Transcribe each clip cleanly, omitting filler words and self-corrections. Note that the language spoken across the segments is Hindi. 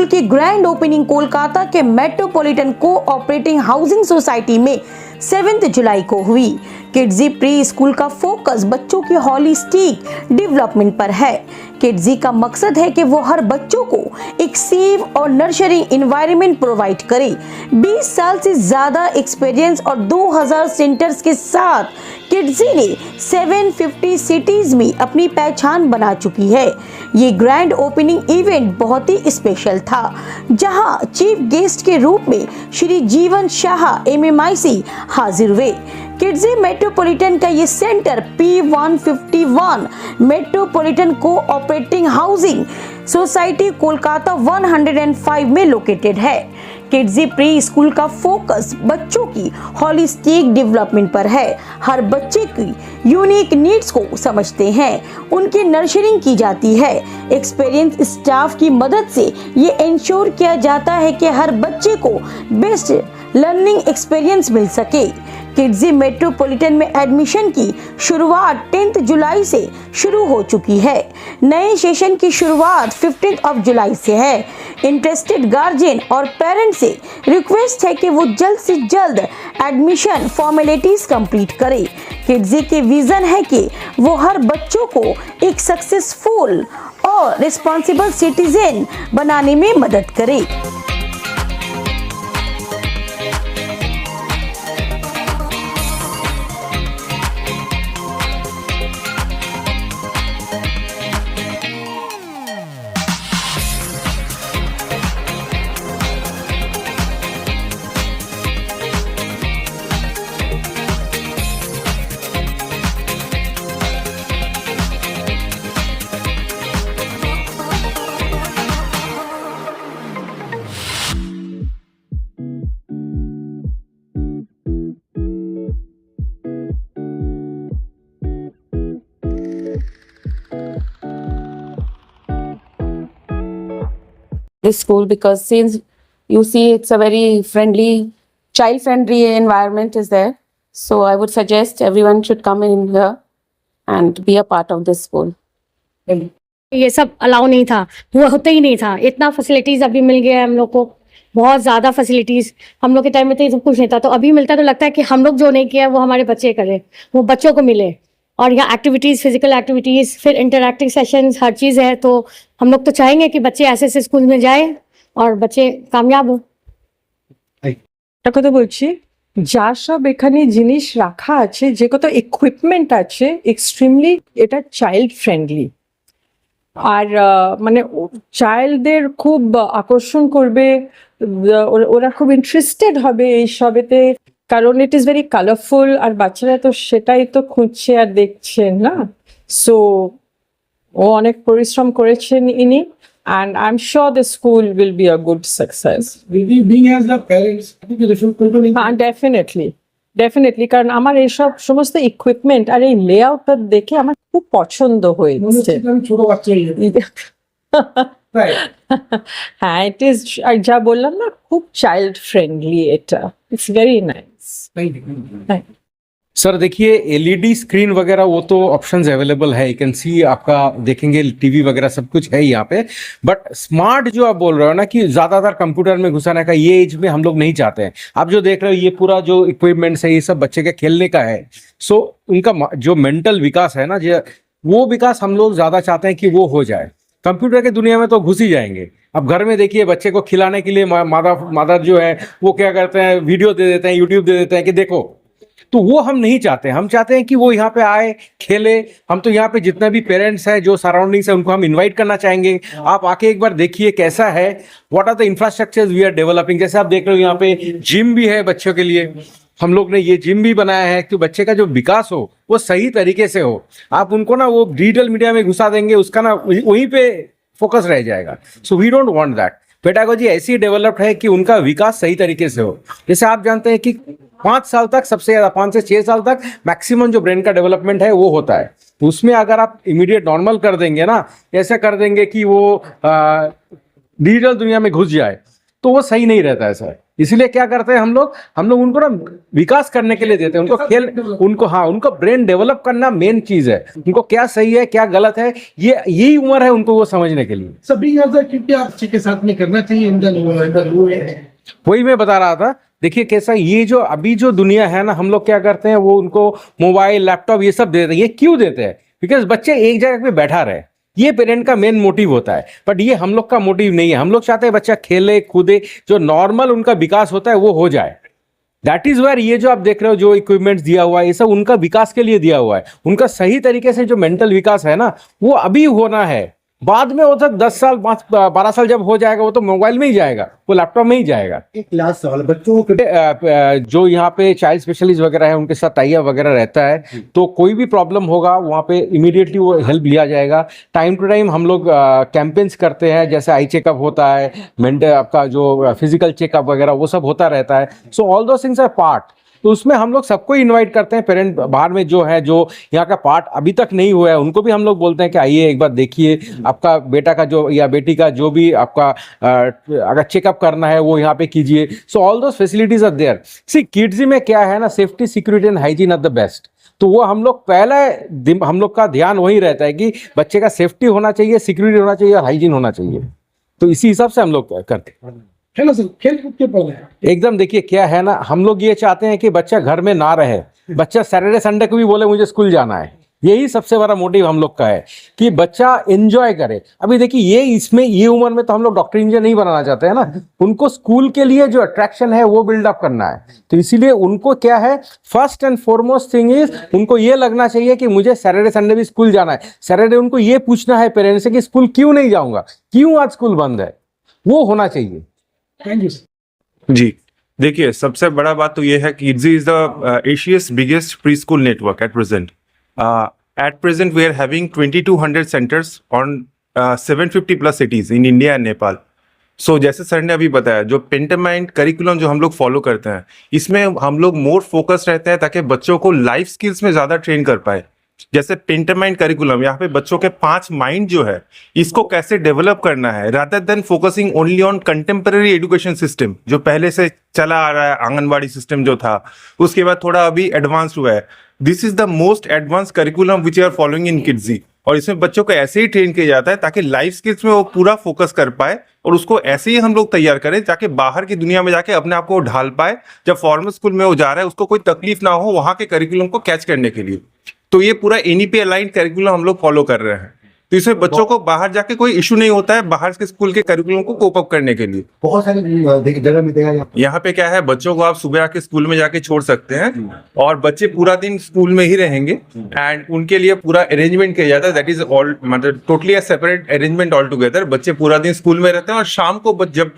स्कूल की ग्रैंड ओपनिंग कोलकाता के मेट्रोपॉलिटन कोऑपरेटिव हाउसिंग सोसाइटी में 7 जुलाई को हुई। किड्जी प्री स्कूल का फोकस बच्चों की हॉलिस्टिक डेवलपमेंट पर है। किड्जी का मकसद है कि वो हर बच्चों को एक सेफ और नर्चरिंग एनवायरनमेंट प्रोवाइड करे। 20 साल से ज्यादा एक्सपीरियंस और 2000 सेंटर्स के साथ किड्जी ने 750 सिटीज में अपनी पहचान बना चुकी है। ये ग्रैंड ओपनिंग इवेंट बहुत ही स्पेशल था, जहां चीफ गेस्ट के रूप में श्री जीवन शाह MMIC हाजिर हुए। किड्जी मेट्रोपॉलिटन का ये centre P151 metropolitan cooperative housing society Kolkata 105 में लोकेटेड है। किड्जी प्री स्कूल का फोकस बच्चों की हॉलिस्टिक डेवलपमेंट पर है। हर बच्चे की यूनिक नीड्स को समझते हैं, उनकी नर्चरिंग की जाती है। एक्सपीरियंस स्टाफ की मदद से ये इंश्योर किया जाता है कि हर बच्चे को बेस्ट लर्निंग एक्सपीरियंस मिल सके। किड्जी मेट्रोपॉलिटन में एडमिशन की शुरुआत 10 जुलाई से शुरू हो चुकी है। नए सेशन की शुरुआत 15 जुलाई से है। इंटरेस्टेड गार्जियन और पेरेंट्स से रिक्वेस्ट है कि वो जल्द से जल्द एडमिशन फॉर्मेलिटीज कंप्लीट करें। किड्जी के विजन है कि वो हर बच्चों को एक सक्सेसफुल और रिस्पॉन्सिबल सिटीजन बनाने में मदद करे। This school, because since you see it's a very friendly, child friendly environment is there, so I would suggest everyone should come in here and be a part of this school. ये सब अलाउ नहीं था, वो होता ही नहीं था। इतना फैसिलिटीज अभी मिल गया है हम लोग को, बहुत ज़्यादा फैसिलिटीज। हम लोग के टाइम में तो ये सब कुछ नहीं था, तो अभी मिलता तो लगता है कि हम लोग जो नहीं किया वो हमारे बच्चे करें, वो बच्चों को मिले। और यहाँ एक्टिविटीज़, फिजिकल एक्टिविटीज़, फिर इंटरैक्टिव सेशंस, हर चीज़ है। तो हम लोग तो चाहेंगे कि बच्चे ऐसे ऐसे स्कूल में जाए और बच्चे कामयाब हो। একটা কথা বলছি, যা সব এখানে জিনিস রাখা আছে, যে কত ইকুইপমেন্ট আছে, এক্সট্রিমলি এটা চাইল্ড ফ্রেন্ডলি। আর মানে চাইল্ডদের খুব আকর্ষণ করবে, ওরা খুব ইন্টারেস্টেড হবে এই সবেতে, কারণ ইট ইজ ভেরি কালারফুল। আর বাচ্চারা তো সেটাই তো খুঁজছে আর দেখছেন না। সো ও অনেক পরিশ্রম করেছেন ইনি, and I'm sure the school will be a good success. Being as the parents, I think they should control. Definitely, কারণ আমার এইসব সমস্ত ইকুইপমেন্ট আর এই লেআউটটা দেখে আমার খুব পছন্দ হয়েছে। ছোট বাচ্চা হ্যাঁ, ইট ইজ, আর যা বললাম না, খুব চাইল্ড ফ্রেন্ডলি এটা। It's very nice. सर देखिए, LED स्क्रीन वगैरह वो तो ऑप्शंस अवेलेबल है, यू कैन सी, आपका देखेंगे टीवी वगैरह सब कुछ है यहाँ पे। बट स्मार्ट जो आप बोल रहे हो ना कि ज्यादातर कंप्यूटर में घुसाने का, ये एज में हम लोग नहीं चाहते हैं। आप जो देख रहे हो ये पूरा जो इक्विपमेंट्स है, ये सब बच्चे के खेलने का है। सो उनका जो मेंटल विकास है ना, जो वो विकास हम लोग ज्यादा चाहते हैं कि वो हो जाए। कंप्यूटर की दुनिया में तो घुस ही जाएंगे। अब घर में देखिए, बच्चे को खिलाने के लिए मादा जो है वो क्या करते हैं, वीडियो दे देते हैं, यूट्यूब दे देते हैं कि देखो। तो वो हम नहीं चाहते। हम चाहते हैं कि वो यहाँ पे आए, खेले। हम तो यहाँ पे जितने भी पेरेंट्स हैं, जो सराउंडिंग्स है, उनको हम इनवाइट करना चाहेंगे। आप आके एक बार देखिए कैसा है, what are the infrastructures we are developing. जैसे आप देख रहे हो यहाँ पे जिम भी है बच्चों के लिए, हम लोग ने ये जिम भी बनाया है कि बच्चे का जो विकास हो वो सही तरीके से हो। आप उनको ना वो डिजिटल मीडिया में घुसा देंगे, उसका ना वहीं पे फोकस रह जाएगा। So we don't want that. Pedagogy ऐसी डेवलप्ड है कि उनका विकास सही तरीके से हो। जैसे आप जानते हैं कि 5 साल तक, सबसे ज्यादा 5 से 6 साल तक मैक्सिमम जो ब्रेन का डेवलपमेंट है वो होता है। तो उसमें अगर आप इमीडिएट नॉर्मल कर देंगे ना, ऐसा कर देंगे कि वो डिजिटल दुनिया में घुस जाए, तो वो सही नहीं रहता है सर। इसलिए क्या करते हैं हम लोग उनको ना विकास करने के लिए देते हैं, उनको खेल, उनको ब्रेन डेवलप करना मेन चीज है। उनको क्या सही है क्या गलत है यही उम्र है उनको वो समझने के लिए। सभी क्योंकि आप बच्चे के साथ में करना चाहिए इन द वही मैं बता रहा था। देखिए कैसा ये जो अभी जो दुनिया है ना, हम लोग क्या करते हैं वो उनको मोबाइल लैपटॉप ये सब देते हैं। ये क्यों देते हैं? बिकॉज बच्चे एक जगह पे बैठा रहे, ये पेरेंट का मेन मोटिव होता है। बट ये हम लोग का मोटिव नहीं है। हम लोग चाहते हैं बच्चा खेले कूदे, जो नॉर्मल उनका विकास होता है वो हो जाए। दैट इज वेयर ये जो आप देख रहे हो जो इक्विपमेंट्स दिया हुआ है ये सब उनका विकास के लिए दिया हुआ है। उनका सही तरीके से जो मेंटल विकास है ना वो अभी होना है। बाद में वो तक 10 साल 12 साल जब हो जाएगा वो तो मोबाइल में ही जाएगा, वो लैपटॉप में ही जाएगा। एक लास्ट सवाल, बच्चों को जो यहाँ पे चाइल्ड स्पेशलिस्ट वगैरह है उनके साथ टाई अप वगैरह रहता है, तो कोई भी प्रॉब्लम होगा वहाँ पे इमीडिएटली वो हेल्प लिया जाएगा। टाइम टू टाइम हम लोग कैंपेन्स करते हैं, जैसे आई चेकअप होता है, मेंटल आपका जो फिजिकल चेकअप वगैरह वो सब होता रहता है। सो ऑल दो थिंग्स आर पार्ट। तो उसमें हम लोग सबको इनवाइट करते हैं। पेरेंट बाहर में जो है जो यहाँ का पार्ट अभी तक नहीं हुआ है उनको भी हम लोग बोलते हैं कि आइए एक बार देखिए, आपका बेटा का जो या बेटी का जो भी आपका अगर चेकअप करना है वो यहाँ पे कीजिए। So all those facilities are there. See kids में क्या है ना, safety security and hygiene are the best. तो वो हम लोग पहले हम लोग का ध्यान वही रहता है कि बच्चे का सेफ्टी होना चाहिए, सिक्योरिटी होना चाहिए और हाइजीन होना चाहिए। तो इसी हिसाब से हम लोग करते हैं। है ना सर, खेल कूद के पढ़ना है एकदम। देखिए क्या है ना, हम लोग ये चाहते हैं कि बच्चा घर में ना रहे, बच्चा सैटरडे संडे को भी बोले मुझे स्कूल जाना है। यही सबसे बड़ा मोटिव हम लोग का है कि बच्चा एंजॉय करे। अभी देखिए ये उम्र में तो हम लोग डॉक्टर इंजीनियर नहीं बनाना चाहते हैं ना, उनको स्कूल के लिए जो अट्रैक्शन है वो बिल्डअप करना है। तो इसीलिए उनको क्या है, first and foremost thing is उनको ये लगना चाहिए कि मुझे सैटरडे संडे भी स्कूल जाना है। सैटरडे उनको ये पूछना है पेरेंट्स से कि स्कूल क्यों नहीं जाऊंगा, क्यों आज स्कूल बंद है, वो होना चाहिए। Thank you sir. जी देखिए, सबसे बड़ा बात तो ये है कि Kidzee is the Asia's biggest preschool network at present. At present, we are having 2200 centers on 750 plus cities in India and Nepal. So जैसे सर ने अभी बताया, जो पेंटामाइंड करिकुलम जो हम लोग फॉलो करते हैं, इसमें हम लोग मोर फोकस रहते हैं ताकि बच्चों को लाइफ स्किल्स में ज़्यादा ट्रेन कर पाए। जैसे पेंटामाइंड करिकुलम, यहाँ पे बच्चों के 5 माइंड जो है इसको कैसे डेवलप करना है, rather than focusing only on contemporary education system जो पहले से चला आ रहा है, आंगनबाड़ी सिस्टम जो था, उसके बाद थोड़ा अभी एडवांस हुआ है। This is the most advance curriculum which are following in Kidzee. और इसमें बच्चों को ऐसे ही ट्रेन किया जाता है ताकि लाइफ स्किल्स में वो पूरा फोकस कर पाए, और उसको ऐसे ही हम लोग तैयार करें ताकि बाहर की दुनिया में जाके अपने आप को ढाल पाए। जब फॉर्मल स्कूल में वो जा रहा है उसको कोई तकलीफ ना हो वहां के करिकुलम को कैच करने के लिए। तो ये पूरा एनईपी अलाइंड करिकुलम हम लोग फॉलो कर रहे हैं। तो इसमें बच्चों को बाहर जाके कोई इशू नहीं होता है बाहर के स्कूल के करिकुलम को कोप अप करने के लिए। बहुत सारी जगह में देखा यहाँ पे क्या है, बच्चों को आप सुबह आके स्कूल में जाके छोड़ सकते हैं और बच्चे पूरा दिन स्कूल में ही रहेंगे, एंड उनके लिए पूरा अरेंजमेंट किया जाता है। दैट इज ऑल, मतलब totally separate arrangement all together. बच्चे पूरा दिन स्कूल में रहते हैं और शाम को जब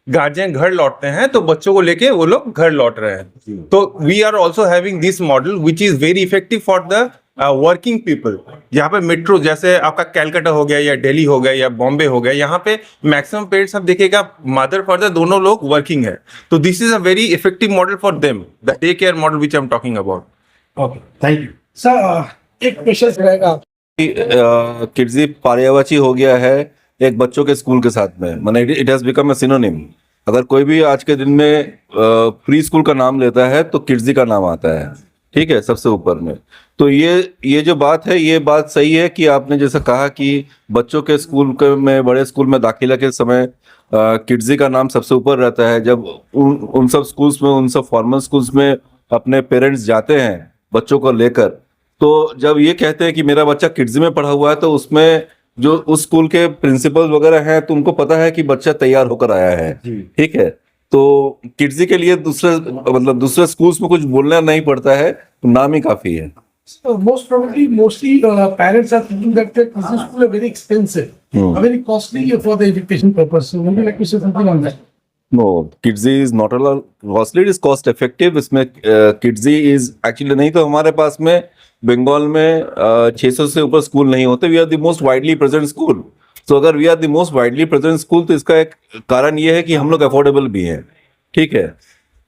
गार्जियन घर लौटते हैं तो बच्चों को लेके वो लोग घर लौट रहे हैं। तो we are also having this model which is very effective for the working people. यहाँ पे मेट्रो जैसे आपका कैलकाटा हो गया या दिल्ली हो गया या बॉम्बे हो गया, यहाँ पे मैक्सिमम पेरेंट्स आप देखिएगा मदर फादर दोनों लोग वर्किंग है। तो this is a very effective model for them, the day care model which I am talking about. Okay, thank you sir. एक क्वेश्चन रहेगा, किड्जी पारियावाची हो गया है एक बच्चों के स्कूल के साथ में, माने it has become a synonym. अगर कोई भी आज के दिन में प्री स्कूल का नाम लेता है तो किड्जी का नाम आता है, ठीक है, सबसे ऊपर में। तो ये जो बात है, ये बात सही है कि आपने जैसा कहा कि बच्चों के स्कूल में, बड़े स्कूल में दाखिला के समय किड्जी का नाम सबसे ऊपर रहता है। जब उन सब स्कूल्स में, उन सब फॉर्मल स्कूल्स में अपने पेरेंट्स जाते हैं बच्चों को लेकर, तो जब ये कहते हैं कि मेरा बच्चा किड्जी में पढ़ा हुआ है, तो उसमें जो उस स्कूल के प्रिंसिपल वगैरह हैं तो उनको पता है कि बच्चा तैयार होकर आया है, ठीक है। तो किड्जी के लिए दूसरे स्कूल्स में कुछ बोलना नहीं पड़ता है, तो नाम ही काफी है। mostly parents are thinking that the Christian school are very expensive, very costly for the education purpose. So would you like to say something on that? No, Kidsy is not at all costly. It is cost effective. इसमें Kidsy is actually, नहीं तो हमारे पास में बंगाल में 600 से ऊपर स्कूल नहीं होते। We are the most widely present school. तो अगर we are the most widely present school, तो इसका एक कारण ये है कि हम लोग अफोर्डेबल भी हैं, ठीक है।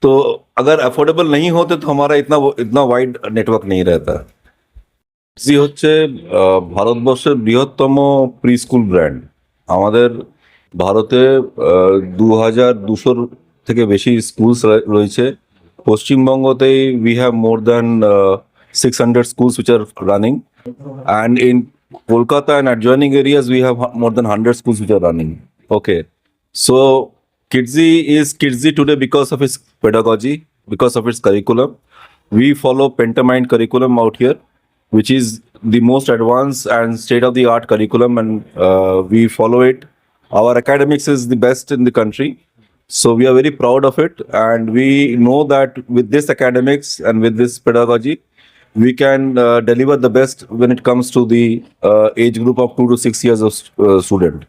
तो अगर अफोर्डेबल नहीं होते तो हमारा इतना वाइड नेटवर्क नहीं रहता। किड्जी হচ্ছে ভারতবর্ষের বৃহত্তম প্রি স্কুল ব্র্যান্ড। আমাদের ভারতে 2200 থেকে বেশি স্কুলস রয়েছে। পশ্চিমবঙ্গতেই we have more than 600 schools which are running, and in Kolkata and adjoining areas we have more than 100 schools which are running. Okay, so Kidzi is Kidzi today because of its pedagogy, because of its curriculum. We follow Pentamind curriculum out here, which is the most advanced and state-of-the-art curriculum, and we follow it. Our academics is the best in the country, so we are very proud of it, and we know that with this academics and with this pedagogy, we can deliver the best when it comes to the age group of 2 to 6 years of student.